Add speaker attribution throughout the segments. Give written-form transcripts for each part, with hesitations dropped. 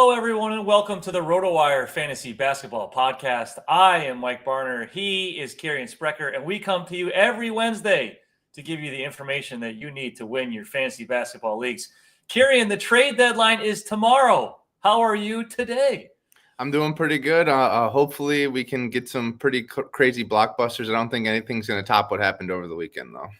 Speaker 1: Hello, everyone, and welcome to the RotoWire Fantasy Basketball Podcast. I am Mike Barner. He is Kirien Sprecher, and we come to you every Wednesday to give you the information that you need to win your fantasy basketball leagues. Kirien, the trade deadline is tomorrow. How are you today?
Speaker 2: I'm doing pretty good. Hopefully, we can get some pretty crazy blockbusters. I don't think anything's going to top what happened over the weekend, though.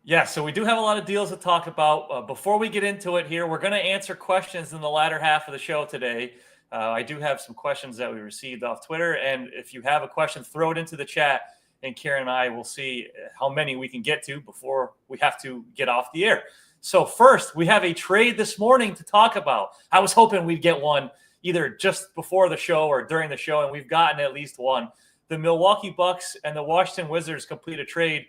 Speaker 1: Yeah, so we do have a lot of deals to talk about. Before we get into it here, we're going to answer questions in the latter half of the show today. I do have some questions that we received off Twitter, and if you have a question, throw it into the chat, and Karen and I will see how many we can get to before we have to get off the air. So first, we have a trade this morning to talk about. I was hoping we'd get one either just before the show or during the show, and we've gotten at least one. The Milwaukee Bucks and the Washington Wizards complete a trade.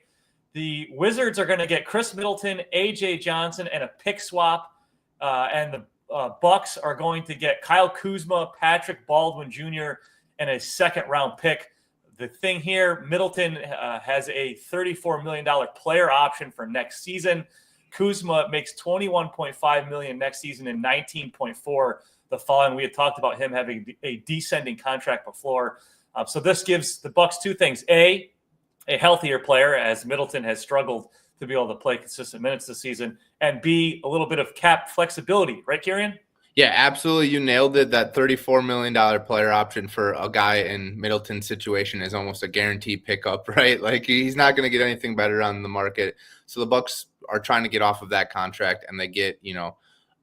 Speaker 1: The Wizards are going to get Chris Middleton, A.J. Johnson, and a pick swap. And the Bucks are going to get Kyle Kuzma, Patrick Baldwin Jr., and a second-round pick. The thing here, Middleton has a $34 million player option for next season. Kuzma makes $21.5 million next season and $19.4 the following. We had talked about him having a descending contract before. So this gives the Bucks two things. A healthier player, as Middleton has struggled to be able to play consistent minutes this season, and B, a little bit of cap flexibility. Right, Kirien?
Speaker 2: Yeah, absolutely. You nailed it. That $34 million player option for a guy in Middleton's situation is almost a guaranteed pickup, right? Like, he's not going to get anything better on the market. So the Bucks are trying to get off of that contract, and they get,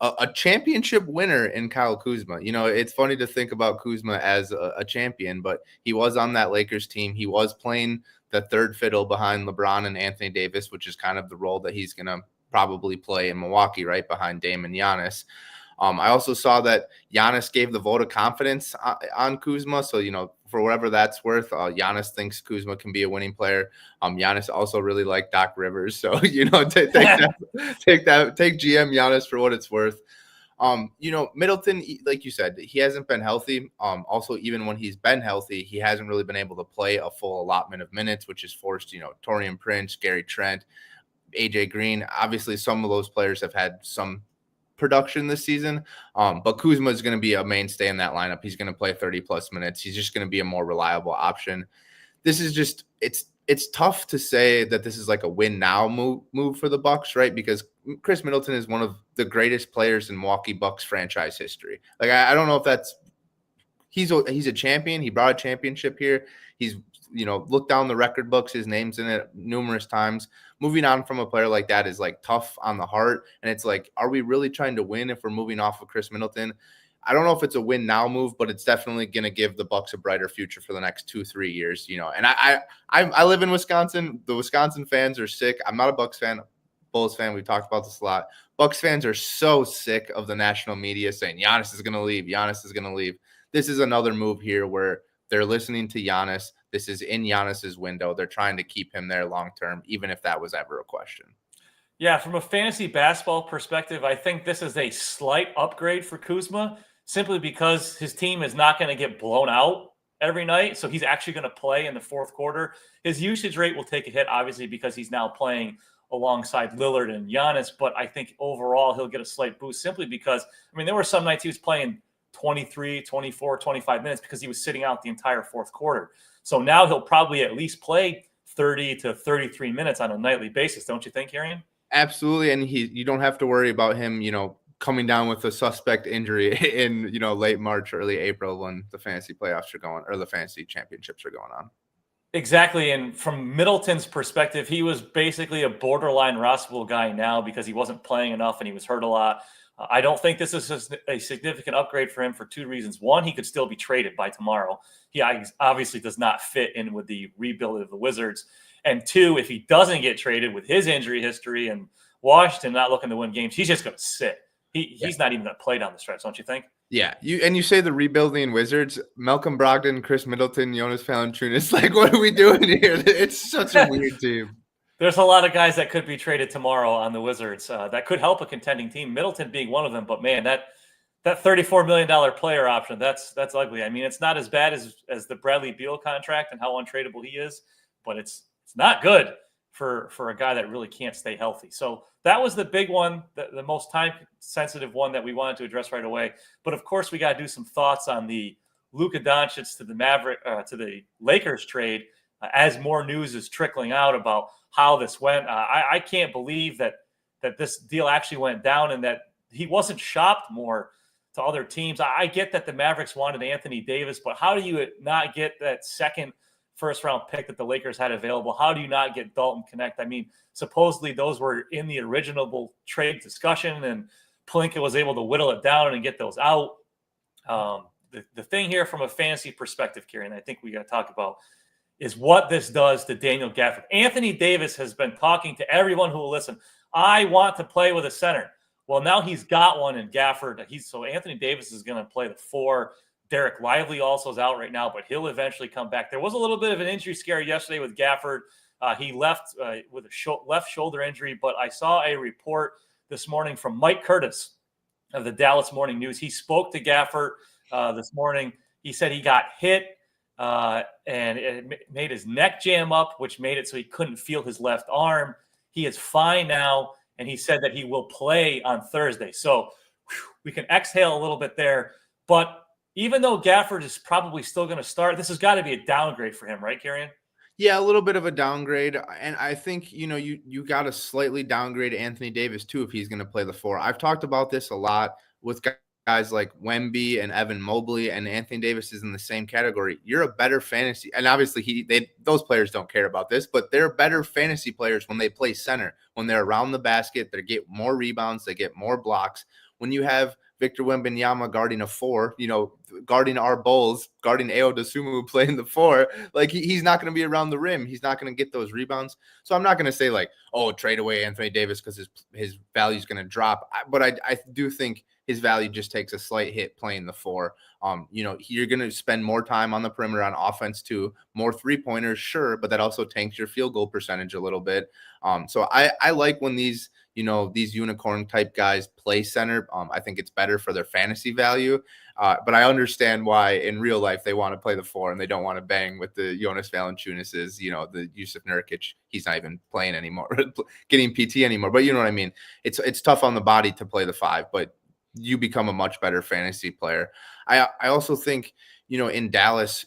Speaker 2: a championship winner in Kyle Kuzma. It's funny to think about Kuzma as a champion, but he was on that Lakers team. He was playing the third fiddle behind LeBron and Anthony Davis, which is kind of the role that he's going to probably play in Milwaukee, right behind Dame and Giannis. I also saw that Giannis gave the vote of confidence on Kuzma. So, for whatever that's worth, Giannis thinks Kuzma can be a winning player. Giannis also really liked Doc Rivers. So, take GM Giannis for what it's worth. Middleton, like you said, he hasn't been healthy. Also, even when he's been healthy, he hasn't really been able to play a full allotment of minutes, which has forced, Taurean Prince, Gary Trent, AJ Green. Obviously, some of those players have had some production this season. But Kuzma is going to be a mainstay in that lineup. He's going to play 30+ minutes. He's just going to be a more reliable option. This is just, it's tough to say that this is like a win now move for the Bucks, right? Because Chris Middleton is one of the greatest players in Milwaukee Bucks franchise history. Like, I don't know if that's, he's a champion. He brought a championship here. He's, looked down the record books. His name's in it numerous times. Moving on from a player like that is like tough on the heart. And it's like, are we really trying to win if we're moving off of Chris Middleton? I don't know if it's a win now move, but it's definitely going to give the Bucks a brighter future for the next 2-3 years, And I live in Wisconsin. The Wisconsin fans are sick. I'm not a Bucks fan, Bulls fan. We've talked about this a lot. Bucks fans are so sick of the national media saying Giannis is going to leave. Giannis is going to leave. This is another move here where they're listening to Giannis. This is in Giannis's window. They're trying to keep him there long-term, even if that was ever a question.
Speaker 1: Yeah, from a fantasy basketball perspective, I think this is a slight upgrade for Kuzma, simply because his team is not going to get blown out every night. So he's actually going to play in the fourth quarter. His usage rate will take a hit, obviously, because he's now playing alongside Lillard and Giannis. But I think overall he'll get a slight boost simply because, there were some nights he was playing 23, 24, 25 minutes because he was sitting out the entire fourth quarter. So now he'll probably at least play 30 to 33 minutes on a nightly basis. Don't you think, Kirien?
Speaker 2: Absolutely. And you don't have to worry about him, coming down with a suspect injury in, late March, early April when the fantasy playoffs are going, or the fantasy championships are going on.
Speaker 1: Exactly. And from Middleton's perspective, he was basically a borderline rosterable guy now because he wasn't playing enough and he was hurt a lot. I don't think this is a significant upgrade for him for two reasons. One, he could still be traded by tomorrow. He obviously does not fit in with the rebuild of the Wizards. And two, if he doesn't get traded with his injury history and Washington not looking to win games, he's just going to sit. He's not even going to play down the stretch, don't you think?
Speaker 2: Yeah, you say the rebuilding Wizards, Malcolm Brogdon, Chris Middleton, Jonas Valanciunas. Like, what are we doing here? It's such a weird team.
Speaker 1: There's a lot of guys that could be traded tomorrow on the Wizards that could help a contending team, Middleton being one of them. But, man, that $34 million player option, that's ugly. It's not as bad as the Bradley Beal contract and how untradeable he is, but it's not good for a guy that really can't stay healthy. So that was the big one, the most time-sensitive one that we wanted to address right away. But of course, we got to do some thoughts on the Luka Doncic to the Lakers trade as more news is trickling out about how this went. I can't believe that this deal actually went down and that he wasn't shopped more to other teams. I get that the Mavericks wanted Anthony Davis, but how do you not get that second first-round pick that the Lakers had available? How do you not get Dalton Connect? I mean, supposedly those were in the original trade discussion, and Pelinka was able to whittle it down and get those out. The thing here from a fantasy perspective, Kirien, I think we got to talk about is what this does to Daniel Gafford. Anthony Davis has been talking to everyone who will listen. I want to play with a center. Well, now he's got one in Gafford. So Anthony Davis is going to play the 4. Derek Lively also is out right now, but he'll eventually come back. There was a little bit of an injury scare yesterday with Gafford. He left with a left shoulder injury, but I saw a report this morning from Mike Curtis of the Dallas Morning News. He spoke to Gafford this morning. He said he got hit and it made his neck jam up, which made it so he couldn't feel his left arm. He is fine now, and he said that he will play on Thursday. So we can exhale a little bit there, but even though Gafford is probably still going to start, this has got to be a downgrade for him, right, Kirien?
Speaker 2: Yeah, a little bit of a downgrade. And I think, you got to slightly downgrade Anthony Davis too if he's going to play the 4. I've talked about this a lot with guys like Wemby and Evan Mobley, and Anthony Davis is in the same category. You're a better fantasy. And obviously those players don't care about this, but they're better fantasy players when they play center, when they're around the basket, they get more rebounds, they get more blocks. When you have Victor Wembanyama guarding a 4, guarding our Bulls, guarding Ayo Dosunmu playing the 4, like he's not going to be around the rim. He's not going to get those rebounds. So I'm not going to say like, oh, trade away Anthony Davis because his value is going to drop. But I do think his value just takes a slight hit playing the 4. You're going to spend more time on the perimeter on offense too, more 3-pointers, sure, but that also tanks your field goal percentage a little bit. So I like when these unicorn type guys play center. I think it's better for their fantasy value. But I understand why in real life they want to play the 4 and they don't want to bang with the Jonas Valanciunas, the Yusuf Nurkic. He's not even playing anymore, getting PT anymore. But you know what I mean? It's tough on the body to play the 5, but you become a much better fantasy player. I also think, in Dallas,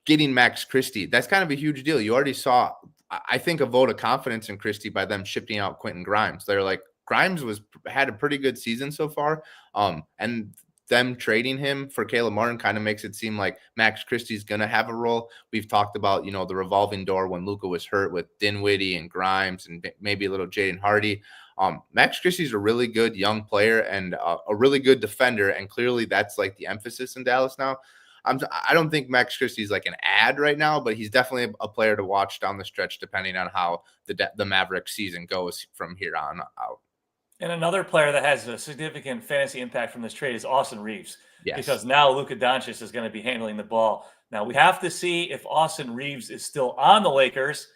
Speaker 2: getting Max Christie, that's kind of a huge deal. You already saw, I think, a vote of confidence in Christie by them shipping out Quentin Grimes. They're like, Grimes had a pretty good season so far. And them trading him for Caleb Martin kind of makes it seem like Max Christie's going to have a role. We've talked about, the revolving door when Luka was hurt with Dinwiddie and Grimes and maybe a little Jaden Hardy. Max Christie's a really good young player and a really good defender. And clearly that's like the emphasis in Dallas now. I don't think Max Christie's like an ad right now, but he's definitely a player to watch down the stretch, depending on how the Mavericks season goes from here on out.
Speaker 1: And another player that has a significant fantasy impact from this trade is Austin Reeves.
Speaker 2: Yes.
Speaker 1: Because now Luka Doncic is going to be handling the ball. Now we have to see if Austin Reeves is still on the Lakers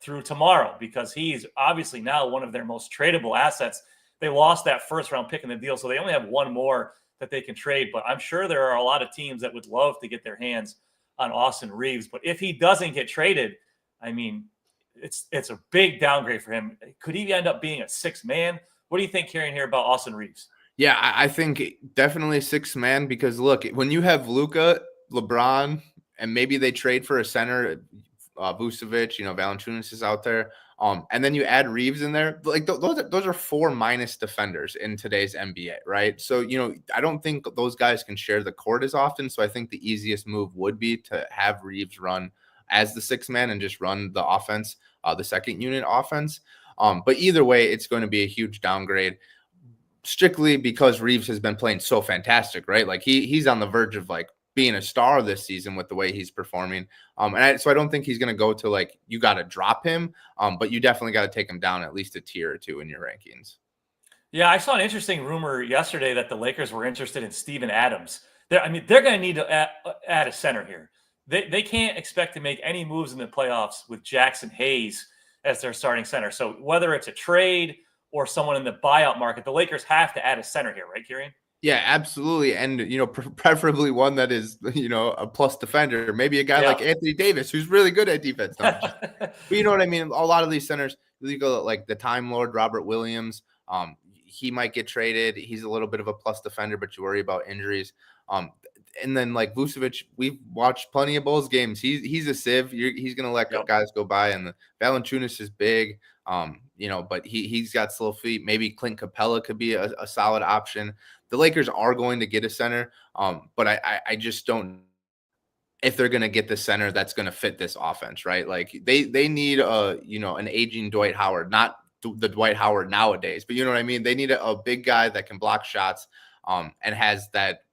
Speaker 1: through tomorrow, because he's obviously now one of their most tradable assets. They lost that first-round pick in the deal, so they only have one more that they can trade. But I'm sure there are a lot of teams that would love to get their hands on Austin Reeves. But if he doesn't get traded, I mean, it's a big downgrade for him. Could he end up being a 6th man? What do you think, hearing here about Austin Reeves?
Speaker 2: Yeah, I think definitely 6th man, because look, when you have Luka, LeBron, and maybe they trade for a center, Vucevic, Valanciunas is out there. And then you add Reeves in there, like those are 4 minus defenders in today's NBA, right? So, I don't think those guys can share the court as often. So I think the easiest move would be to have Reeves run as the 6th man and just run the offense, the second unit offense. But either way, it's going to be a huge downgrade, strictly because Reeves has been playing so fantastic, right? Like he's on the verge of like being a star this season with the way he's performing. So I don't think he's going to go to like, you got to drop him, but you definitely got to take him down at least a tier or 2 in your rankings.
Speaker 1: Yeah, I saw an interesting rumor yesterday that the Lakers were interested in Steven Adams. They're going to need to add a center here. They can't expect to make any moves in the playoffs with Jackson Hayes as their starting center. So whether it's a trade or someone in the buyout market, the Lakers have to add a center here, right, Kirien?
Speaker 2: Yeah, absolutely. And, preferably one that is, a plus defender. Maybe a guy like
Speaker 1: Yeah.
Speaker 2: Anthony Davis, who's really good at defense. No, but you know what I mean? A lot of these centers, you go like the Time Lord, Robert Williams. He might get traded. He's a little bit of a plus defender, but you worry about injuries. Um, and then like Vucevic, we've watched plenty of Bulls games. He's a sieve. He's gonna let
Speaker 1: Yep.
Speaker 2: guys go by. And the Valanciunas is big. But he's got slow feet. Maybe Clint Capella could be a solid option. The Lakers are going to get a center, but I just don't if they're going to get the center that's going to fit this offense, right? Like they need an aging Dwight Howard, not the Dwight Howard nowadays, but you know what I mean. They need a big guy that can block shots, and has that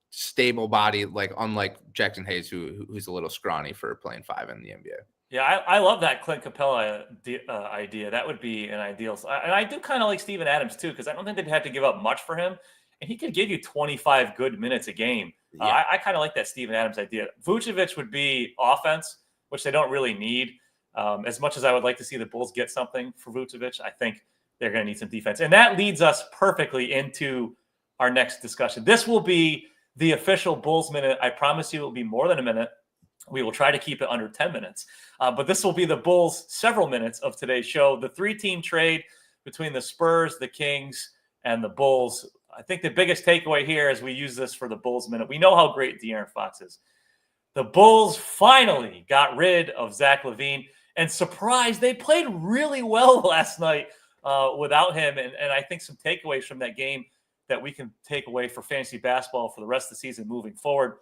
Speaker 2: stable body, like unlike Jackson Hayes, who's a little scrawny for playing 5 in the NBA.
Speaker 1: Yeah, I love that Clint Capella idea. That would be an ideal. And I do kind of like Steven Adams too, because I don't think they'd have to give up much for him, and he could give you 25 good minutes a game.
Speaker 2: Yeah.
Speaker 1: I kind of like that Steven Adams idea. Vucevic would be offense, which they don't really need. As much as I would like to see the Bulls get something for Vucevic, I think they're going to need some defense, and that leads us perfectly into our next discussion. This will be the official Bulls minute. I promise you, it will be more than a minute. We will try to keep it under 10 minutes. But this will be the Bulls' several minutes of today's show. The 3-team trade between the Spurs, the Kings, and the Bulls. I think the biggest takeaway here as we use this for the Bulls minute, we know how great De'Aaron Fox is. The Bulls finally got rid of Zach LaVine. And surprise, they played really well last night without him. And I think some takeaways from that game that we can take away for fantasy basketball for the rest of the season moving forward.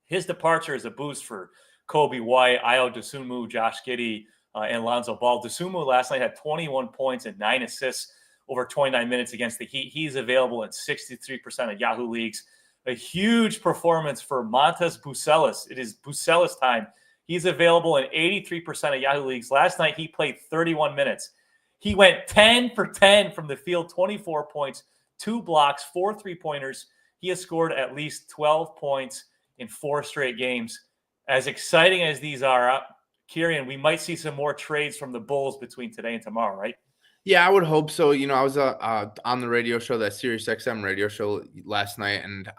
Speaker 1: His departure is a boost for Kobe White, Ayo Dosunmu, Josh Giddey, and Lonzo Ball. Dosunmu last night had 21 points and 9 assists over 29 minutes against the Heat. He's available in 63% of Yahoo leagues. A huge performance for Montas Bucelis. It is Bucelis time. He's available in 83% of Yahoo leagues. Last night, he played 31 minutes. He went 10 for 10 from the field, 24 points, 2 blocks, 4 3-pointers. He has scored at least 12 points in 4 straight games. As exciting as these are, Kirien, we might see some more trades from the Bulls between today and tomorrow, right?
Speaker 2: Yeah, I would hope so. I was on the radio show, that Sirius XM radio show last night, and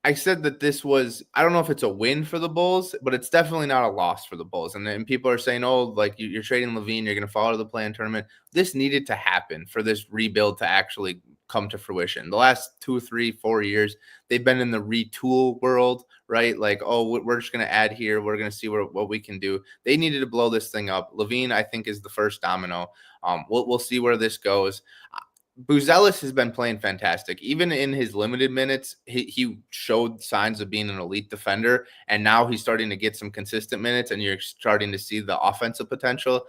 Speaker 2: I said that this was, I don't know if it's a win for the Bulls, but it's definitely not a loss for the Bulls. And people are saying, oh, like you're trading LaVine, you're going to fall to the play-in tournament. This needed to happen for this rebuild to actually come to fruition. The last 2, 3, 4 years, they've been in the retool world, right? Like, oh, we're just going to add here. We're going to see what we can do. They needed to blow this thing up. LaVine, I think, is the first domino. We'll see where this goes. Bucelis has been playing fantastic. Even in his limited minutes, he showed signs of being an elite defender, and now he's starting to get some consistent minutes, and you're starting to see the offensive potential.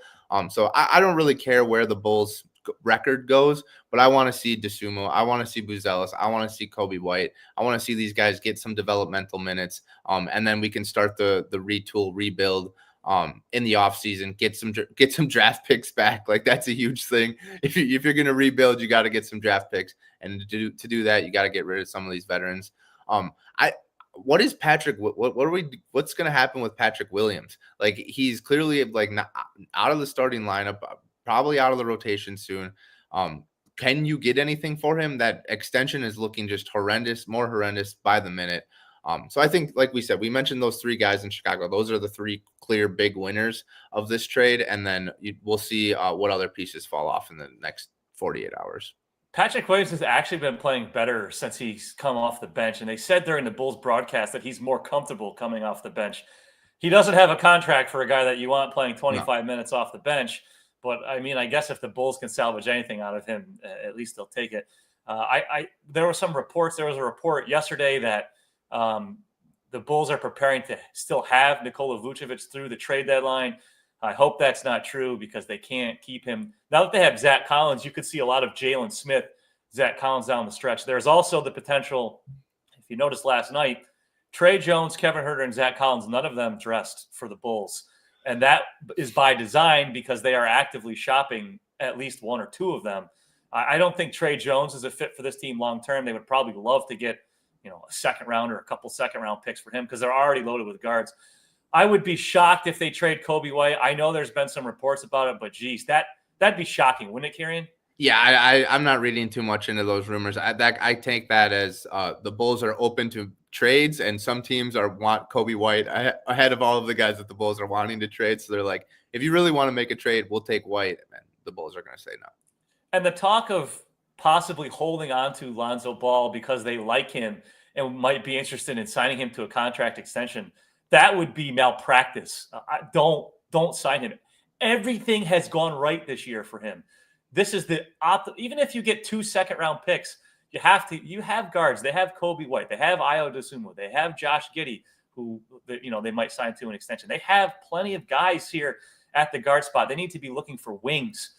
Speaker 2: So I don't really care where the Bulls' record goes, but I want to see Dosunmu. I want to see Bucelis. I want to see Kobe White. I want to see these guys get some developmental minutes, and then we can start the retool, rebuild in the offseason, get some draft picks back. Like, that's a huge thing. If you're going to rebuild, you got to get some draft picks, and to do that, you got to get rid of some of these veterans. What is Patrick? What's going to happen with Patrick Williams? Like, he's clearly like not out of the starting lineup, probably out of the rotation soon. Can you get anything for him? That extension is looking just horrendous, more horrendous by the minute. So I think, like we said, we mentioned those 3 guys in Chicago. Those are the 3 clear big winners of this trade. And then we'll see what other pieces fall off in the next 48 hours.
Speaker 1: Patrick Williams has actually been playing better since he's come off the bench. And they said during the Bulls broadcast that he's more comfortable coming off the bench. He doesn't have a contract for a guy that you want playing 25 minutes off the bench. But, I mean, I guess if the Bulls can salvage anything out of him, at least they'll take it. There were some reports. There was a report yesterday that the Bulls are preparing to still have Nikola Vucevic through the trade deadline. I hope that's not true, because they can't keep him. Now that they have Zach Collins, you could see a lot of Jalen Smith, Zach Collins down the stretch. There's also the potential, if you noticed last night, Trey Jones, Kevin Huerter, and Zach Collins, none of them dressed for the Bulls. And that is by design, because they are actively shopping at least 1 or 2 of them. I don't think Trey Jones is a fit for this team long-term. They would probably love to get, a second round or a couple second-round picks for him, because they're already loaded with guards. I would be shocked if they trade Kobe White. I know there's been some reports about it, but geez, that'd be shocking, wouldn't it, Kirien?
Speaker 2: Yeah, I'm not reading too much into those rumors. I take that as the Bulls are open to trades, and some teams want Kobe White ahead of all of the guys that the Bulls are wanting to trade. So they're like, if you really want to make a trade, we'll take White. And the Bulls are going to say no.
Speaker 1: And the talk of possibly holding on to Lonzo Ball because they like him and might be interested in signing him to a contract extension, that would be malpractice. Don't sign him. Everything has gone right this year for him. This is even if you get 2 second-round picks, you have guards. They have Kobe White. They have Ayo Dosunmu. They have Josh Giddey, who they might sign to an extension. They have plenty of guys here at the guard spot. They need to be looking for wings.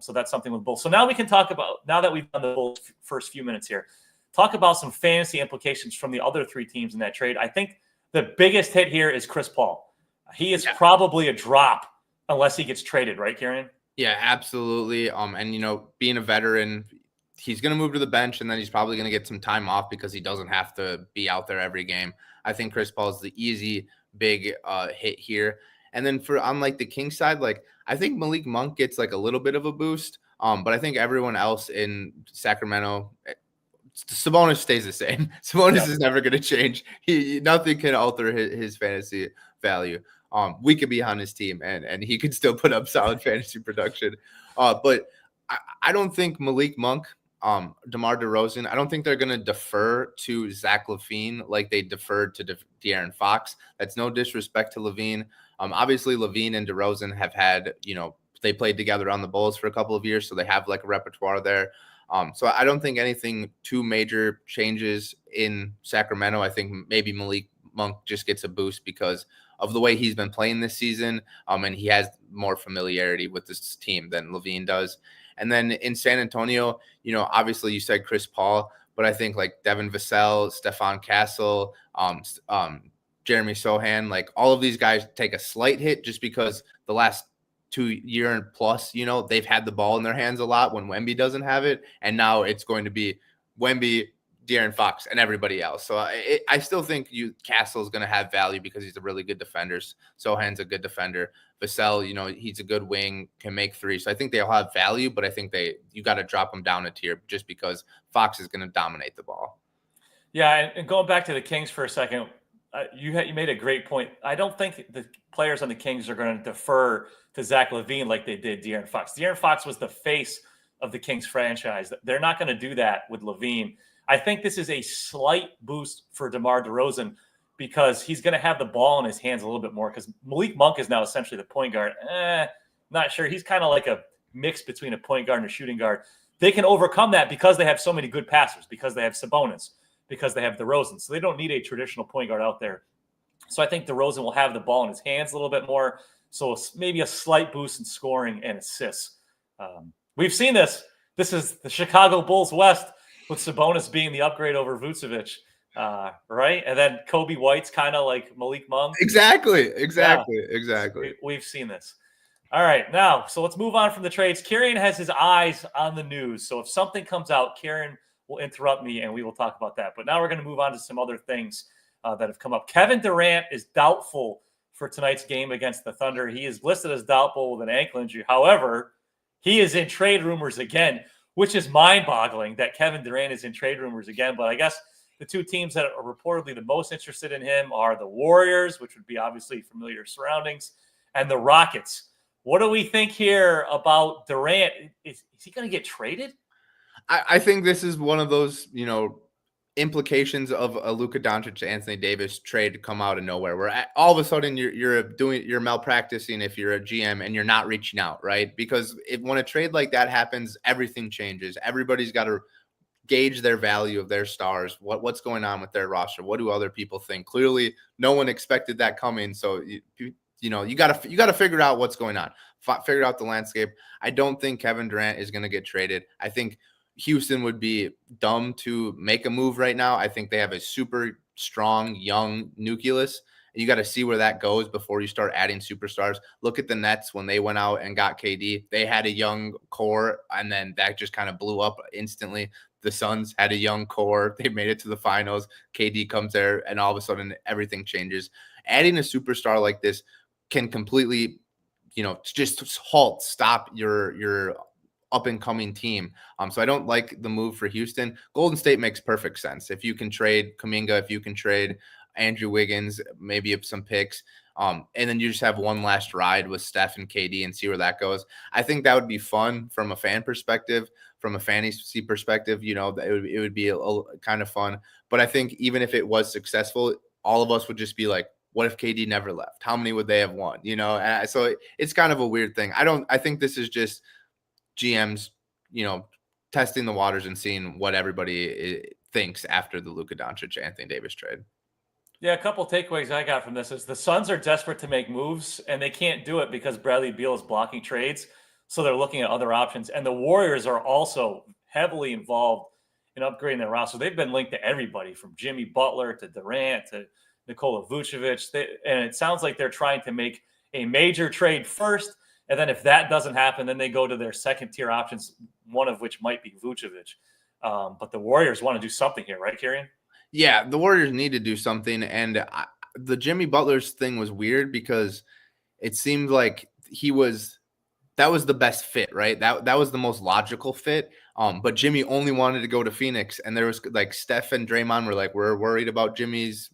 Speaker 1: So that's something with Bulls. So now we can talk about, now that we've done the Bulls first few minutes here, talk about some fantasy implications from the other 3 teams in that trade. I think the biggest hit here is Chris Paul. He is probably a drop unless he gets traded, right, Kirien?
Speaker 2: Yeah, absolutely. And being a veteran, he's going to move to the bench, and then he's probably going to get some time off because he doesn't have to be out there every game. I think Chris Paul is the easy big hit here. And then on like the Kings side, like I think Malik Monk gets like a little bit of a boost. But I think everyone else in Sacramento, Sabonis stays the same. Sabonis is never going to change. Nothing can alter his fantasy value. We could be on his team and he could still put up solid fantasy production. But I don't think Malik Monk, DeMar DeRozan, I don't think they're going to defer to Zach LaVine like they deferred to De'Aaron Fox. That's no disrespect to LaVine. Obviously, LaVine and DeRozan have had, they played together on the Bulls for a couple of years, so they have like a repertoire there. So I don't think anything too major changes in Sacramento. I think maybe Malik Monk just gets a boost because of the way he's been playing this season. And he has more familiarity with this team than LaVine does. And then in San Antonio, obviously you said Chris Paul, but I think like Devin Vassell, Stephon Castle, Jeremy Sohan, like all of these guys take a slight hit just because the last 2 year and plus, they've had the ball in their hands a lot when Wemby doesn't have it. And now it's going to be Wemby, De'Aaron Fox, and everybody else. So I still think Castle is going to have value because he's a really good defender. Sohan's a good defender. Vassell, he's a good wing, can make 3. So I think they'll have value, but I think you got to drop them down a tier just because Fox is going to dominate the ball.
Speaker 1: Yeah, and going back to the Kings for a second, you made a great point. I don't think the players on the Kings are going to defer to Zach LaVine like they did De'Aaron Fox. De'Aaron Fox was the face of the Kings franchise. They're not going to do that with LaVine. I think this is a slight boost for DeMar DeRozan because he's going to have the ball in his hands a little bit more because Malik Monk is now essentially the point guard. Not sure. He's kind of like a mix between a point guard and a shooting guard. They can overcome that because they have so many good passers, because they have Sabonis, because they have DeRozan. So they don't need a traditional point guard out there. So I think DeRozan will have the ball in his hands a little bit more. So maybe a slight boost in scoring and assists. We've seen this. This is the Chicago Bulls West with Sabonis being the upgrade over Vucevic, right? And then Kobe White's kind of like Malik Monk.
Speaker 2: Exactly.
Speaker 1: We've seen this. All right, now, so let's move on from the trades. Kirien has his eyes on the news. So if something comes out, Kirien will interrupt me and we will talk about that. But now we're going to move on to some other things that have come up. Kevin Durant is doubtful for tonight's game against the Thunder. He is listed as doubtful with an ankle injury. However, he is in trade rumors again, which is mind-boggling that Kevin Durant is in trade rumors again. But I guess the 2 teams that are reportedly the most interested in him are the Warriors, which would be obviously familiar surroundings, and the Rockets. What do we think here about Durant? Is he going to get traded?
Speaker 2: I think this is one of those, implications of a Luka Doncic to Anthony Davis trade to come out of nowhere, where all of a sudden you're malpracticing if you're a GM and you're not reaching out, right? Because when a trade like that happens, everything changes. Everybody's got to gauge their value of their stars. What's going on with their roster? What do other people think? Clearly, no one expected that coming. So you got to figure out what's going on. Figure out the landscape. I don't think Kevin Durant is going to get traded. I think Houston would be dumb to make a move right now. I think they have a super strong young nucleus. You got to see where that goes before you start adding superstars. Look at the Nets when they went out and got KD. They had a young core, and then that just kind of blew up instantly. The Suns had a young core. They made it to the finals. KD comes there, and all of a sudden everything changes. Adding a superstar like this can completely, just stop your up and coming team. So I don't like the move for Houston. Golden State makes perfect sense. If you can trade Kuminga, if you can trade Andrew Wiggins, maybe some picks, and then you just have one last ride with Steph and KD and see where that goes. I think that would be fun from a fan perspective, from a fantasy perspective. It would be a kind of fun. But I think even if it was successful, all of us would just be like, what if KD never left? How many would they have won? So it's kind of a weird thing. I think this is just GMs, testing the waters and seeing what everybody thinks after the Luka Doncic, Anthony Davis trade.
Speaker 1: Yeah, a couple of takeaways I got from this is the Suns are desperate to make moves, and they can't do it because Bradley Beal is blocking trades. So they're looking at other options. And the Warriors are also heavily involved in upgrading their roster. They've been linked to everybody from Jimmy Butler to Durant to Nikola Vucevic. And it sounds like they're trying to make a major trade first. And then if that doesn't happen, then they go to their second tier options, one of which might be Vucevic. But the Warriors want to do something here, right, Kirien?
Speaker 2: Yeah, the Warriors need to do something. And the Jimmy Butler's thing was weird because it seemed like that was the best fit, right? That was the most logical fit. But Jimmy only wanted to go to Phoenix. And there was like Steph and Draymond were like, we're worried about Jimmy's,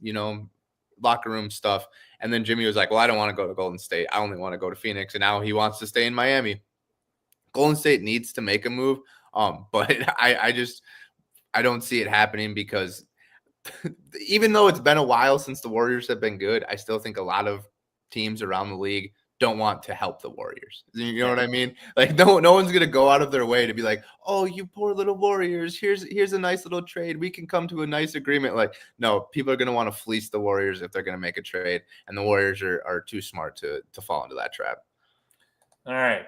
Speaker 2: locker room stuff. And then Jimmy was like, well, I don't want to go to Golden State. I only want to go to Phoenix. And now he wants to stay in Miami. Golden State needs to make a move. But I don't see it happening because even though it's been a while since the Warriors have been good, I still think a lot of teams around the league don't want to help the Warriors. You know what I mean? Like no one's going to go out of their way to be like, oh, you poor little Warriors. Here's a nice little trade. We can come to a nice agreement. Like, no, people are going to want to fleece the Warriors if they're going to make a trade. And the Warriors are too smart to fall into that trap.
Speaker 1: All right.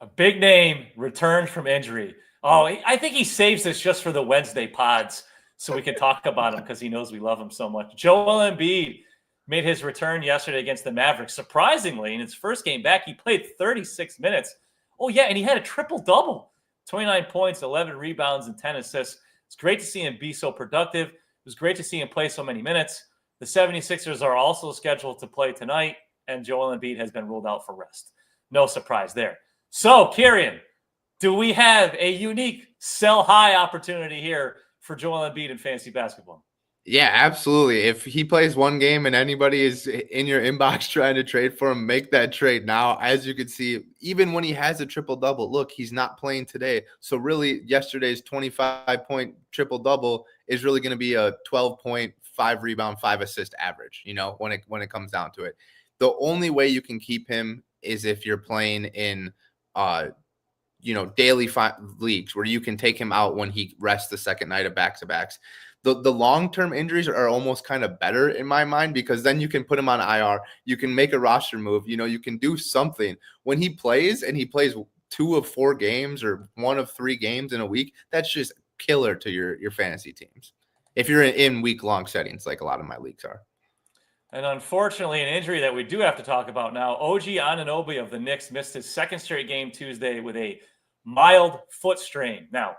Speaker 1: A big name returned from injury. Oh, I think he saves this just for the Wednesday pods so we can talk about him because he knows we love him so much. Joel Embiid made his return yesterday against the Mavericks. Surprisingly, in his first game back, he played 36 minutes. Oh, yeah, and he had a triple-double, 29 points, 11 rebounds, and 10 assists. It's great to see him be so productive. It was great to see him play so many minutes. The 76ers are also scheduled to play tonight, and Joel Embiid has been ruled out for rest. No surprise there. So, Kirien, do we have a unique sell-high opportunity here for Joel Embiid in fantasy basketball?
Speaker 2: Yeah, absolutely. If he plays one game and anybody is in your inbox trying to trade for him, make that trade now. As you can see, even when he has a triple-double, look, he's not playing today. So really, yesterday's 25-point triple-double is really going to be a 12-point, 5-rebound, 5-assist average, when it comes down to it. The only way you can keep him is if you're playing in daily leagues where you can take him out when he rests the second night of back-to-backs. The long-term injuries are almost kind of better in my mind because then you can put him on IR. You can make a roster move. You can do something. When he plays and he plays 2 of 4 games or 1 of 3 games in a week, that's just killer to your fantasy teams. If you're in week-long settings like a lot of my leagues are.
Speaker 1: And unfortunately, an injury that we do have to talk about now, OG Anunoby of the Knicks missed his second straight game Tuesday with a mild foot strain. Now,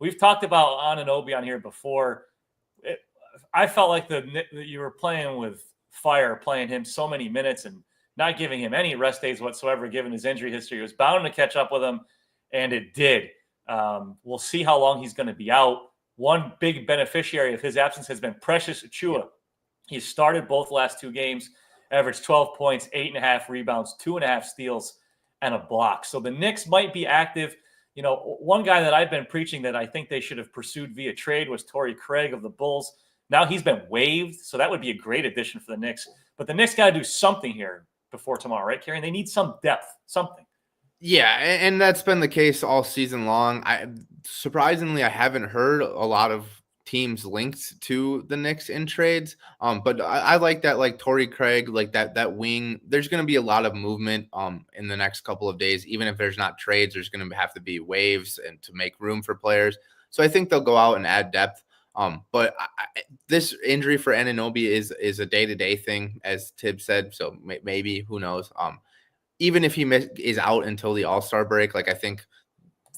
Speaker 1: we've talked about Anunoby on here before. I felt like you were playing with fire, playing him so many minutes and not giving him any rest days whatsoever, given his injury history. It was bound to catch up with him, and it did. We'll see how long he's going to be out. One big beneficiary of his absence has been Precious Achiuwa. He started both last 2 games, averaged 12 points, 8.5 rebounds, 2.5 steals, and a block. So the Knicks might be active. One guy that I've been preaching that I think they should have pursued via trade was Torrey Craig of the Bulls. Now he's been waived, so that would be a great addition for the Knicks. But the Knicks got to do something here before tomorrow, right, Kirien? They need some depth, something.
Speaker 2: Yeah, and that's been the case all season long. Surprisingly, I haven't heard a lot of teams linked to the Knicks in trades. But I like that, like Torrey Craig, like that wing. There's going to be a lot of movement in the next couple of days. Even if there's not trades, there's going to have to be waves and to make room for players. So I think they'll go out and add depth. But this injury for Anunoby is a day-to-day thing, as Tibbs said. So maybe, who knows? Even if he is out until the All-Star break, like I think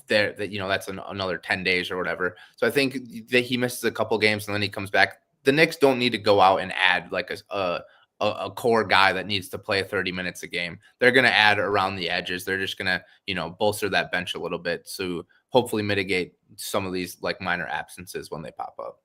Speaker 2: that's another 10 days or whatever. So I think that he misses a couple games and then he comes back. The Knicks don't need to go out and add like a a core guy that needs to play 30 minutes a game. They're going to add around the edges. They're just going to, bolster that bench a little bit to hopefully mitigate some of these like minor absences when they pop up.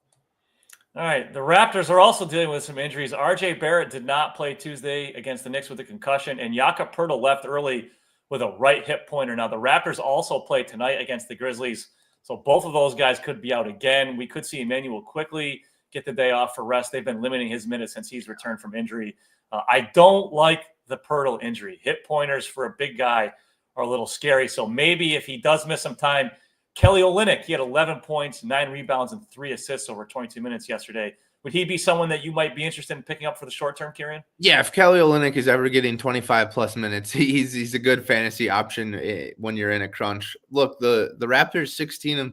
Speaker 1: All right. The Raptors are also dealing with some injuries. RJ Barrett did not play Tuesday against the Knicks with a concussion, and Jakob Poeltl left early with a right hip pointer. Now, the Raptors also play tonight against the Grizzlies, so both of those guys could be out again. We could see Emmanuel quickly get the day off for rest. They've been limiting his minutes since he's returned from injury. I don't like the Poeltl injury. Hip pointers for a big guy are a little scary, so maybe if he does miss some time, Kelly Olynyk, he had 11 points, 9 rebounds, and 3 assists over 22 minutes yesterday. Would he be someone that you might be interested in picking up for the short term, Kirien?
Speaker 2: Yeah, if Kelly Olynyk is ever getting 25-plus minutes, he's a good fantasy option when you're in a crunch. Look, the Raptors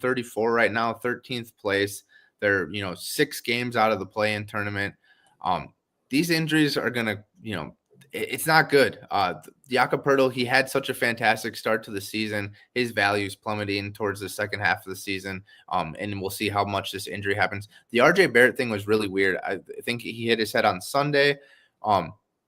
Speaker 2: 16-34 right now, 13th place. They're 6 games out of the play-in tournament. These injuries are gonna it's not good. Jakob Poeltl, he had such a fantastic start to the season. His value is plummeting towards the second half of the season, and we'll see how much this injury happens. The RJ Barrett thing was really weird. I think he hit his head on Sunday.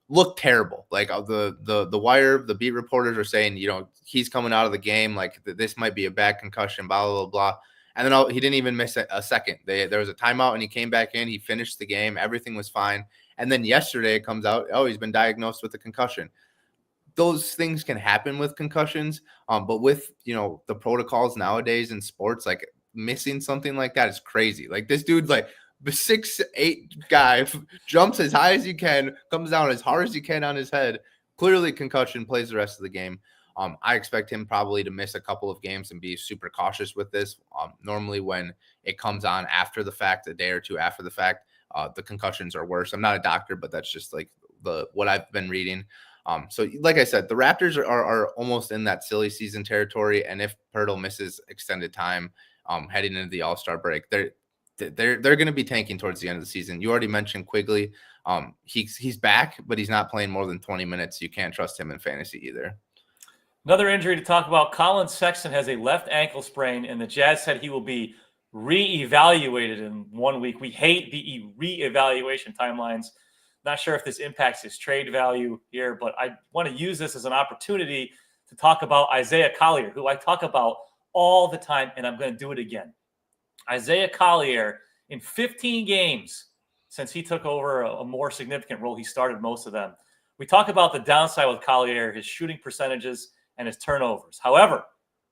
Speaker 2: Looked terrible. Like the wire, the beat reporters are saying, he's coming out of the game. Like this might be a bad concussion, blah, blah, blah. And then he didn't even miss a second. There was a timeout and he came back in. He finished the game. Everything was fine. And then yesterday it comes out, he's been diagnosed with a concussion. Those things can happen with concussions. But with, the protocols nowadays in sports, like missing something like that is crazy. Like this dude, like the 6'8" guy jumps as high as he can, comes down as hard as he can on his head. Clearly concussion, plays the rest of the game. I expect him probably to miss a couple of games and be super cautious with this. Normally when it comes on after the fact, a day or two after the fact, the concussions are worse. I'm not a doctor, but that's just like what I've been reading. So like I said, the Raptors are almost in that silly season territory. And if Poeltl misses extended time heading into the All-Star break, they're going to be tanking towards the end of the season. You already mentioned Quigley. He's back, but he's not playing more than 20 minutes. You can't trust him in fantasy either.
Speaker 1: Another injury to talk about, Collin Sexton has a left ankle sprain, and the Jazz said he will be reevaluated in 1 week. We hate the reevaluation timelines. Not sure if this impacts his trade value here, but I want to use this as an opportunity to talk about Isaiah Collier, who I talk about all the time, and I'm going to do it again. Isaiah Collier, in 15 games since he took over a more significant role, he started most of them. We talk about the downside with Collier, his shooting percentages and his turnovers. However,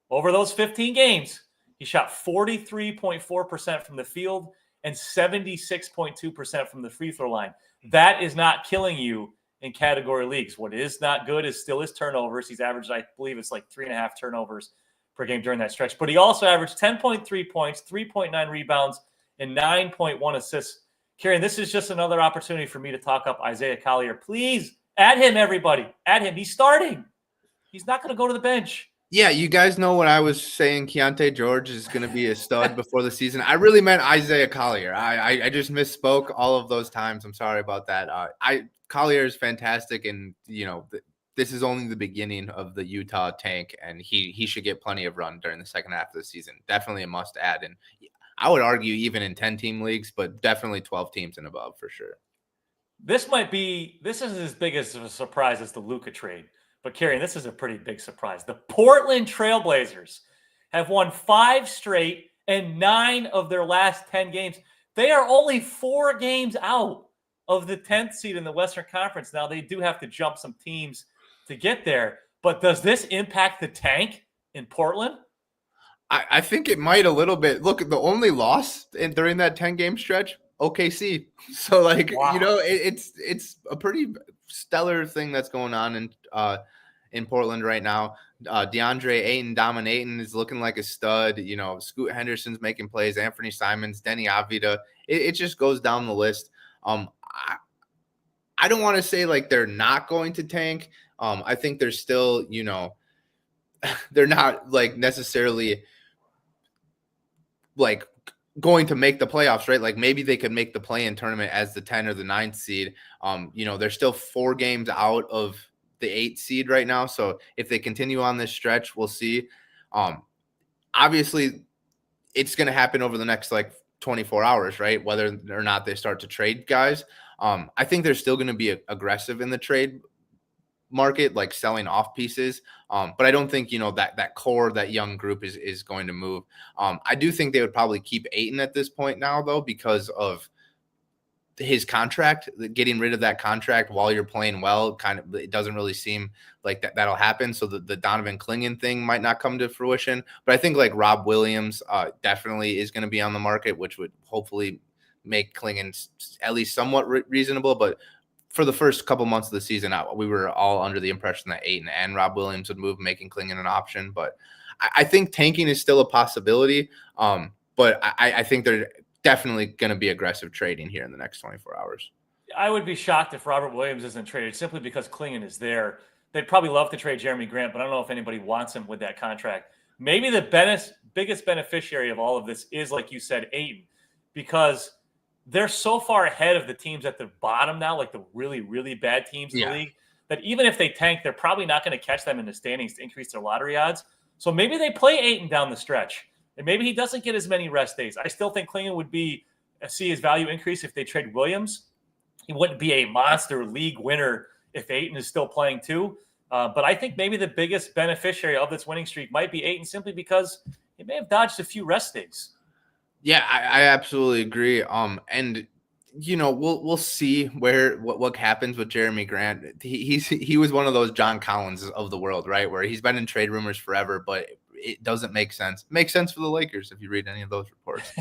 Speaker 1: over those 15 games, he shot 43.4% from the field and 76.2% from the free throw line. That is not killing you in category leagues. What is not good is still his turnovers. He's averaged, I believe it's like 3.5 turnovers per game during that stretch. But he also averaged 10.3 points, 3.9 rebounds, and 9.1 assists. Kirien, this is just another opportunity for me to talk up Isaiah Collier. Please add him, everybody. Add him. He's starting. He's not going to go to the bench.
Speaker 2: Yeah, you guys know what I was saying. Keontae George is going to be a stud before the season. I really meant Isaiah Collier. I just misspoke all of those times. I'm sorry about that. Collier is fantastic, and this is only the beginning of the Utah tank, and he should get plenty of run during the second half of the season. Definitely a must add, and I would argue even in 10-team leagues, but definitely 12 teams and above for sure.
Speaker 1: This isn't as big as a surprise as the Luka trade. But, Kirien, this is a pretty big surprise. The Portland Trailblazers have won 5 straight and 9 of their last 10 games. They are only 4 games out of the 10th seed in the Western Conference. Now, they do have to jump some teams to get there. But does this impact the tank in Portland?
Speaker 2: I think it might a little bit. Look, the only loss during that 10-game stretch, OKC. So, like,
Speaker 1: wow.
Speaker 2: It's a pretty stellar thing that's going on in Portland right now. DeAndre Ayton dominating, is looking like a stud. Scoot Henderson's making plays. Anthony Simons, Denny Avdija. It just goes down the list. I don't want to say like they're not going to tank. I think they're still, they're not like necessarily like going to make the playoffs, right? Like maybe they could make the play-in tournament as the 10 or the 9th seed. They're still 4 games out of the 8th seed right now. So if they continue on this stretch, we'll see. Obviously it's going to happen over the next like 24 hours, right? Whether or not they start to trade guys. I think they're still going to be aggressive in the trade market, like selling off pieces. But I don't think, that core, that young group is going to move. I do think they would probably keep Ayton at this point now, though, because of his contract. Getting rid of that contract while you're playing well, it doesn't really seem like that'll happen. So the Donovan Clingan thing might not come to fruition. But I think like Rob Williams definitely is going to be on the market, which would hopefully make Clingan at least somewhat reasonable. But for the first couple months of the season, we were all under the impression that Ayton and Rob Williams would move, making Clingan an option. But I think tanking is still a possibility. But I think they're definitely going to be aggressive trading here in the next 24 hours.
Speaker 1: I would be shocked if Robert Williams isn't traded simply because Clingan is there. They'd probably love to trade Jeremy Grant, but I don't know if anybody wants him with that contract. Maybe the biggest beneficiary of all of this is, like you said, Ayton, because they're so far ahead of the teams at the bottom now, like the really, really bad teams in the league, that even if they tank, they're probably not going to catch them in the standings to increase their lottery odds. So maybe they play Ayton down the stretch, and maybe he doesn't get as many rest days. I still think Clingan would see his value increase if they trade Williams. He wouldn't be a monster league winner if Ayton is still playing too. But I think maybe the biggest beneficiary of this winning streak might be Ayton, simply because he may have dodged a few rest days.
Speaker 2: Yeah, I absolutely agree. And we'll see what happens with Jeremy Grant. He was one of those John Collins of the world, right? Where he's been in trade rumors forever, but it doesn't make sense. It makes sense for the Lakers if you read any of those reports.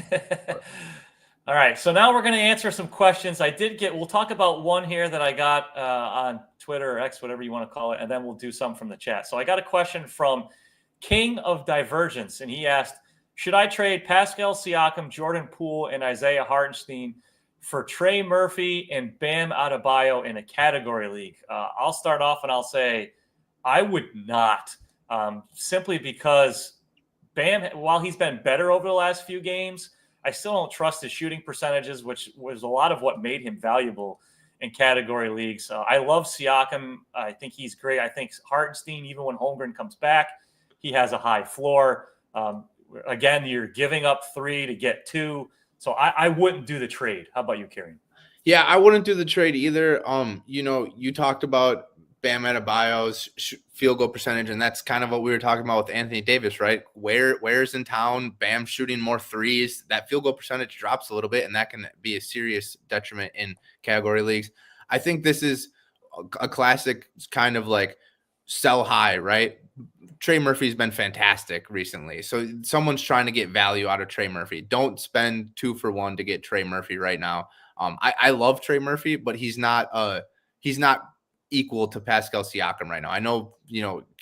Speaker 1: All right, so now we're going to answer some questions. We'll talk about one here that I got on Twitter or X, whatever you want to call it, and then we'll do some from the chat. So I got a question from King of Divergence, and he asked, should I trade Pascal Siakam, Jordan Poole, and Isaiah Hartenstein for Trey Murphy and Bam Adebayo in a category league? I'll start off and I'll say I would not, simply because Bam, while he's been better over the last few games, I still don't trust his shooting percentages, which was a lot of what made him valuable in category leagues. I love Siakam. I think he's great. I think Hartenstein, even when Holmgren comes back, he has a high floor. Again, you're giving up 3 to get 2. So I wouldn't do the trade. How about you, Kirien?
Speaker 2: Yeah, I wouldn't do the trade either. You talked about Bam Adebayo's field goal percentage, and that's kind of what we were talking about with Anthony Davis, right? Where's in town, Bam shooting more threes, that field goal percentage drops a little bit, and that can be a serious detriment in category leagues. I think this is a classic kind of like sell high, right? Trey Murphy's been fantastic recently. So someone's trying to get value out of Trey Murphy. Don't spend 2 for 1 to get Trey Murphy right now. I love Trey Murphy, but he's not equal to Pascal Siakam right now. I know,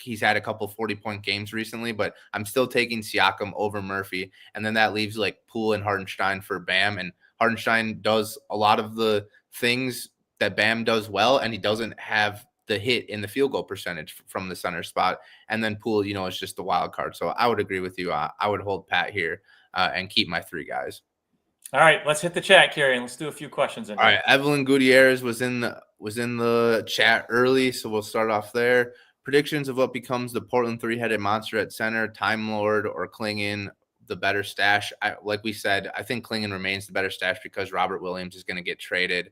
Speaker 2: he's had a couple 40-point games recently, but I'm still taking Siakam over Murphy. And then that leaves like Poole and Hartenstein for Bam. And Hartenstein does a lot of the things that Bam does well, and he doesn't have the hit in the field goal percentage from the center spot. And then Poole, is just the wild card. So I would agree with you. I would hold pat here and keep my 3 guys.
Speaker 1: All right, let's hit the chat, Kirien. Let's do a few questions.
Speaker 2: All right, Evelyn Gutierrez was in the chat early, so we'll start off there. Predictions of what becomes the Portland 3-headed monster at center: Time Lord or Clingan, the better stash? Like we said, I think Clingan remains the better stash because Robert Williams is going to get traded.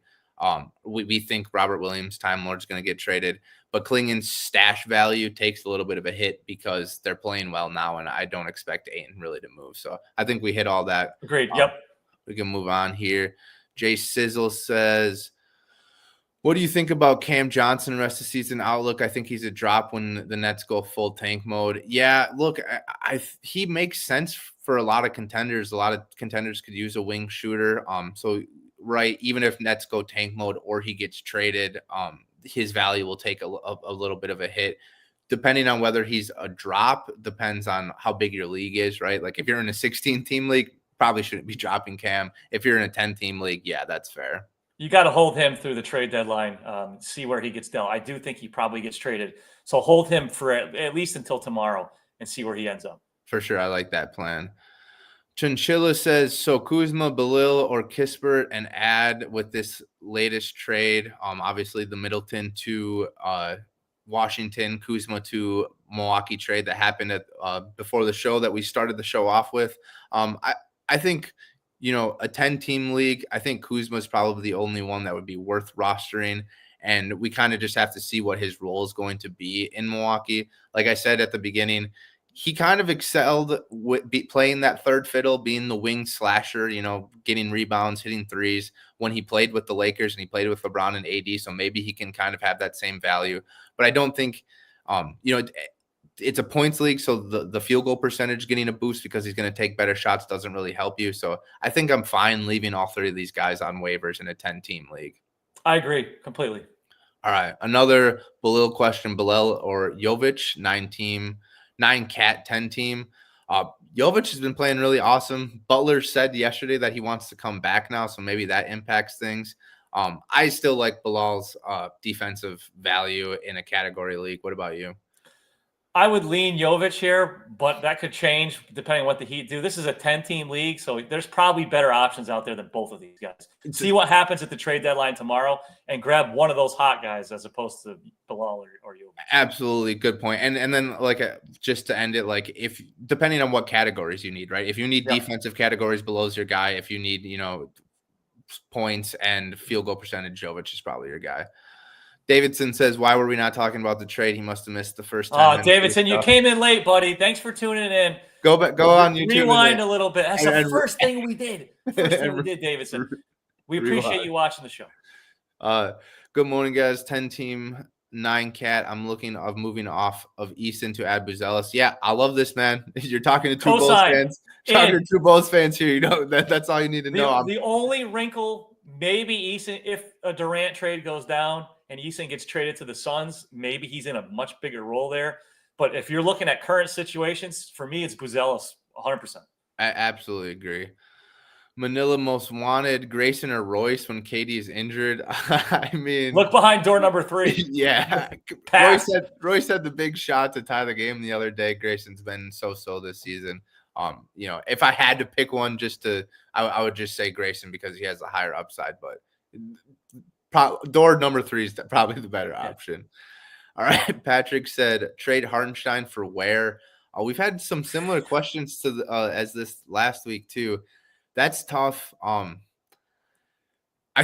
Speaker 2: We think Robert Williams, Time Lord's going to get traded, but Clingan's stash value takes a little bit of a hit because they're playing well now, and I don't expect Ayton really to move. So I think we hit all that.
Speaker 1: Agreed. Yep.
Speaker 2: We can move on here. Jay Sizzle says, what do you think about Cam Johnson rest of the season outlook? I think he's a drop when the Nets go full tank mode. Yeah, look, he makes sense for a lot of contenders. A lot of contenders could use a wing shooter. So right, even if Nets go tank mode or he gets traded, his value will take a little bit of a hit. Depending on whether he's a drop, depends on how big your league is, right? Like if you're in a 16-team league, probably shouldn't be dropping Cam. If you're in a 10-team league, yeah, that's fair.
Speaker 1: You got to hold him through the trade deadline, see where he gets dealt. I do think he probably gets traded. So hold him for at least until tomorrow and see where he ends up.
Speaker 2: For sure. I like that plan. Chinchilla says, so Kuzma, Belil, or Kispert, and add with this latest trade, obviously the Middleton to Washington, Kuzma to Milwaukee trade that happened at before the show that we started the show off with. I think a 10-team league, I think Kuzma is probably the only one that would be worth rostering. And we kind of just have to see what his role is going to be in Milwaukee. Like I said at the beginning, he kind of excelled with playing that third fiddle, being the wing slasher, getting rebounds, hitting threes when he played with the Lakers and he played with LeBron and AD. So maybe he can kind of have that same value. But I don't think, it's a points league. So the field goal percentage getting a boost because he's going to take better shots doesn't really help you. So I think I'm fine leaving all three of these guys on waivers in a 10-team league.
Speaker 1: I agree completely.
Speaker 2: All right. Another Belil question, Belil or Jovic, 9-cat, 10-team. Jovic has been playing really awesome. Butler said yesterday that he wants to come back now, so maybe that impacts things. I still like Bilal's defensive value in a category league. What about you?
Speaker 1: I would lean Jovic here, but that could change depending on what the Heat do. This is a 10-team league, so there's probably better options out there than both of these guys. See what happens at the trade deadline tomorrow and grab one of those hot guys as opposed to Bilal or Jovic.
Speaker 2: Absolutely. Good point. And then just to end it, if depending on what categories you need, right? If you need defensive categories, Bilal's your guy. If you need, points and field goal percentage, Jovic is probably your guy. Davidson says, why were we not talking about the trade? He must have missed the first time.
Speaker 1: Oh, Davidson, you came in late, buddy. Thanks for tuning in.
Speaker 2: Go on YouTube.
Speaker 1: Rewind a little bit. That's the first thing we did. Davidson. We appreciate you watching the show.
Speaker 2: Good morning, guys. 10-team, 9-cat. I'm moving off of Easton to add Buzelis. Yeah, I love this, man. You're talking to two Bulls fans. Two Bulls fans here. That's all you need to know.
Speaker 1: The only wrinkle, maybe Easton, if a Durant trade goes down and Easton gets traded to the Suns, maybe he's in a much bigger role there. But if you're looking at current situations, for me, it's Buzelis 100%.
Speaker 2: I absolutely agree. Manila most wanted, Grayson or Royce when KD is injured. I mean,
Speaker 1: look behind door number 3.
Speaker 2: Yeah. Royce had the big shot to tie the game the other day. Grayson's been so this season. If I had to pick one I would just say Grayson because he has a higher upside, but door number 3 is probably the better option. All right. Patrick said trade Hartenstein for Ware. We've had some similar questions to as this last week too. That's tough. I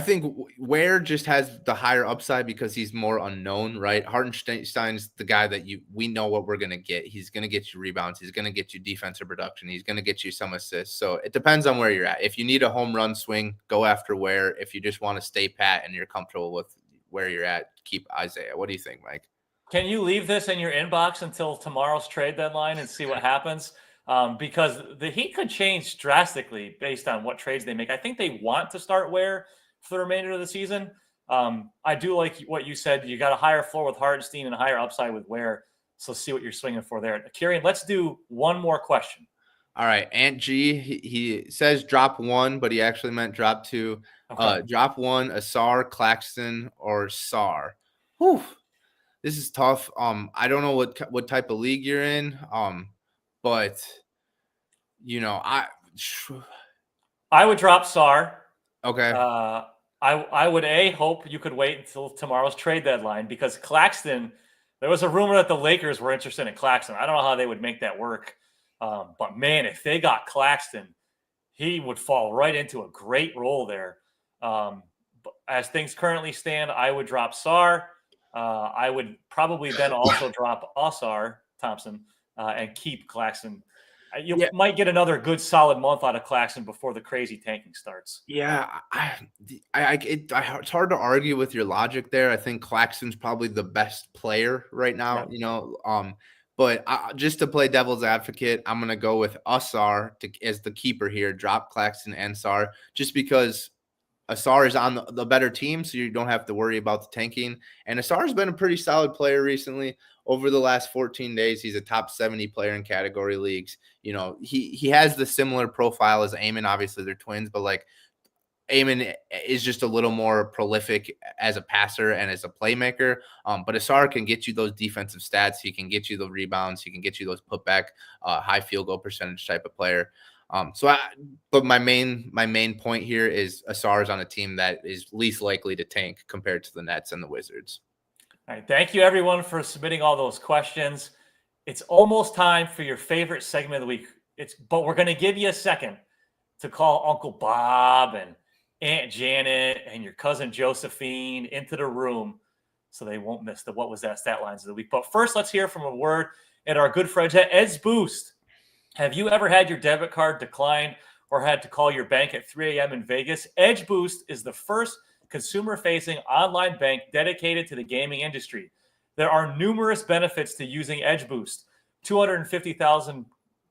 Speaker 2: think Ware just has the higher upside because he's more unknown, right? Hartenstein's the guy that we know what we're going to get. He's going to get you rebounds. He's going to get you defensive production. He's going to get you some assists. So it depends on where you're at. If you need a home run swing, go after Ware. If you just want to stay pat and you're comfortable with where you're at, keep Isaiah. What do you think, Mike?
Speaker 1: Can you leave this in your inbox until tomorrow's trade deadline and see what happens? Because the Heat could change drastically based on what trades they make. I think they want to start Ware for the remainder of the season. I do like what you said. You got a higher floor with Hartenstein and a higher upside with Ware. So see what you're swinging for there. Kirien, let's do one more question.
Speaker 2: All right. Ant G, he says drop 1, but he actually meant drop 2. Okay. Drop 1, Asar, Claxton, or Sar. Whew. This is tough. I don't know what type of league you're in. But
Speaker 1: I would drop Sar.
Speaker 2: Okay.
Speaker 1: I would hope you could wait until tomorrow's trade deadline because Claxton, there was a rumor that the Lakers were interested in Claxton. I don't know how they would make that work. But man, if they got Claxton, he would fall right into a great role there. But as things currently stand, I would drop Sar. I would probably then also drop Asar Thompson and keep Claxton. You might get another good solid month out of Claxton before the crazy tanking starts.
Speaker 2: Yeah, it's hard to argue with your logic there. I think Claxton's probably the best player right now. Yeah. But just to play devil's advocate, I'm gonna go with Asar as the keeper here. Drop Claxton and Sar just because Asar is on the better team, so you don't have to worry about the tanking. And Asar's been a pretty solid player recently. Over the last 14 days, he's a top 70 player in category leagues. He has the similar profile as Amon. Obviously, they're twins, but Amon is just a little more prolific as a passer and as a playmaker. But Asar can get you those defensive stats. He can get you the rebounds. He can get you those putback, high field goal percentage type of player. But my main point here is Asar's on a team that is least likely to tank compared to the Nets and the Wizards.
Speaker 1: All right. Thank you, everyone, for submitting all those questions. It's almost time for your favorite segment of the week. But we're going to give you a second to call Uncle Bob and Aunt Janet and your cousin Josephine into the room so they won't miss the what was that stat lines of the week. But first, let's hear from a word at our good friends at Ed's Boost. Have you ever had your debit card decline or had to call your bank at 3 a.m. in Vegas? Edge Boost is the first consumer-facing online bank dedicated to the gaming industry. There are numerous benefits to using Edge Boost. $250,000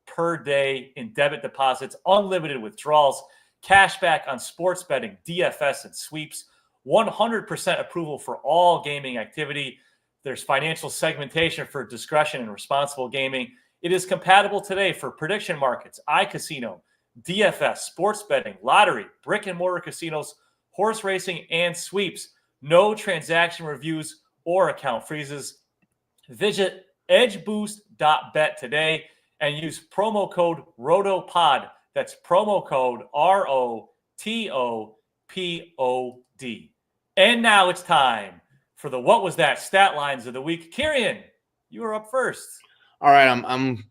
Speaker 1: per day in debit deposits, unlimited withdrawals, cash back on sports betting, DFS, and sweeps, 100% approval for all gaming activity. There's financial segmentation for discretion and responsible gaming. It is compatible today for prediction markets, iCasino, DFS, sports betting, lottery, brick and mortar casinos, horse racing, and sweeps. No transaction reviews or account freezes. Visit edgeboost.bet today and use promo code ROTOPOD. That's promo code ROTOPOD. And now it's time for the What Was That Stat Lines of the Week. Kirien, you are up first.
Speaker 2: All right, I'm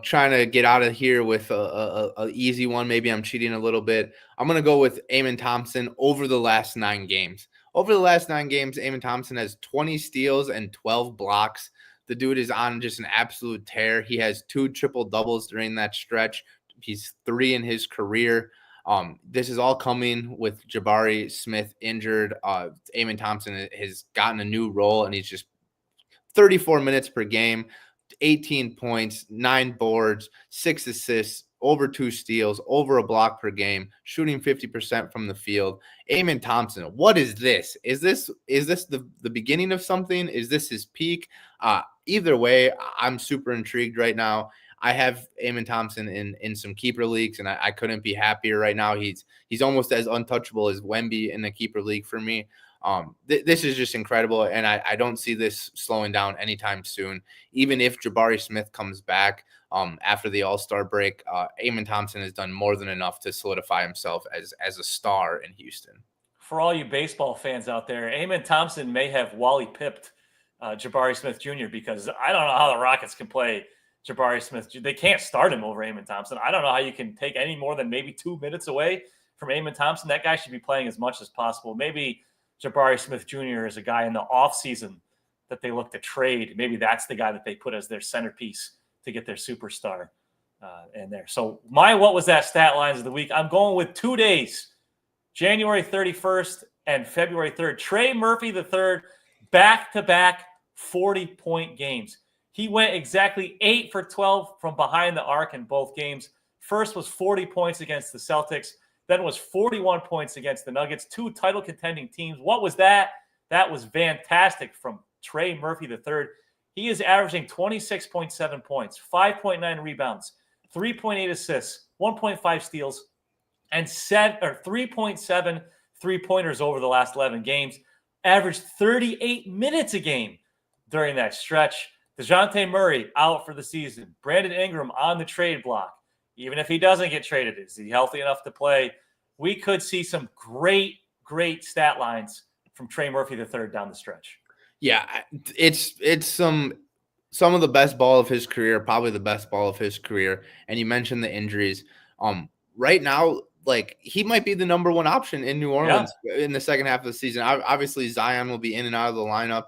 Speaker 2: trying to get out of here with a easy one. Maybe I'm cheating a little bit. I'm going to go with Amen Thompson over the last 9 games. Over the last 9 games, Amen Thompson has 20 steals and 12 blocks. The dude is on just an absolute tear. He has 2 triple doubles during that stretch. He's 3 in his career. This is all coming with Jabari Smith injured. Amen Thompson has gotten a new role, and he's just 34 minutes per game, 18 points, 9 boards, 6 assists, over 2 steals, over a block per game, shooting 50% from the field. Amen Thompson, what is this? Is this the beginning of something? Is this his peak? Either way, I'm super intrigued right now. I have Amen Thompson in some keeper leagues, and I couldn't be happier right now. He's almost as untouchable as Wemby in the keeper league for me. This is just incredible, and I don't see this slowing down anytime soon. Even if Jabari Smith comes back after the All-Star break, Amen Thompson has done more than enough to solidify himself as a star in Houston.
Speaker 1: For all you baseball fans out there, Amen Thompson may have Wally pipped Jabari Smith Jr. because I don't know how the Rockets can play Jabari Smith. They can't start him over Amen Thompson. I don't know how you can take any more than maybe 2 minutes away from Amen Thompson. That guy should be playing as much as possible. Maybe Jabari Smith Jr. is a guy in the offseason that they look to trade. Maybe that's the guy that they put as their centerpiece to get their superstar in there. So my what was that stat lines of the week? I'm going with 2 days, January 31st and February 3rd. Trey Murphy III, back-to-back 40-point games. He went exactly 8 for 12 from behind the arc in both games. First was 40 points against the Celtics. Then was 41 points against the Nuggets, 2 title contending teams. What was that? That was fantastic from Trey Murphy III. He is averaging 26.7 points, 5.9 rebounds, 3.8 assists, 1.5 steals, and 3.7 3-pointers over the last 11 games. Averaged 38 minutes a game during that stretch. DeJounte Murray out for the season. Brandon Ingram on the trade block. Even if he doesn't get traded, is he healthy enough to play? We could see some great stat lines from Trey Murphy III down the stretch.
Speaker 2: Yeah, it's some of the best ball of his career, probably the best ball of his career. And you mentioned the injuries. Right now, like, he might be the number 1 option in New Orleans in the second half of the season. Obviously, Zion will be in and out of the lineup.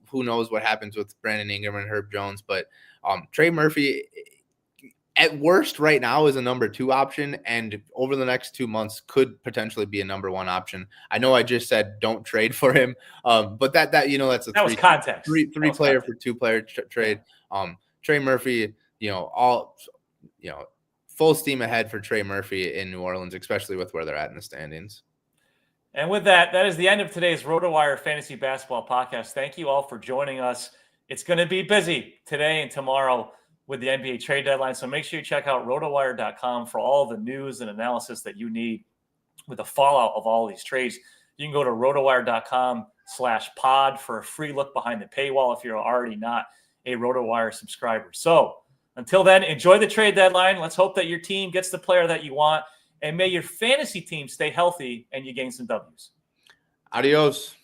Speaker 2: Who knows what happens with Brandon Ingram and Herb Jones, but Trey Murphy, at worst right now, is a number 2 option, and over the next 2 months could potentially be a number 1 option. I know I just said don't trade for him, but that's a
Speaker 1: was context.
Speaker 2: Three player for 2 player trade. Trey Murphy, full steam ahead for Trey Murphy in New Orleans, especially with where they're at in the standings.
Speaker 1: And with that is the end of today's RotoWire Fantasy Basketball Podcast. Thank you all for joining us. It's going to be busy today and tomorrow with the NBA trade deadline. So make sure you check out RotoWire.com for all the news and analysis that you need with the fallout of all these trades. You can go to RotoWire.com/pod for a free look behind the paywall if you're already not a RotoWire subscriber. So until then, enjoy the trade deadline. Let's hope that your team gets the player that you want. And may your fantasy team stay healthy and you gain some W's.
Speaker 2: Adios.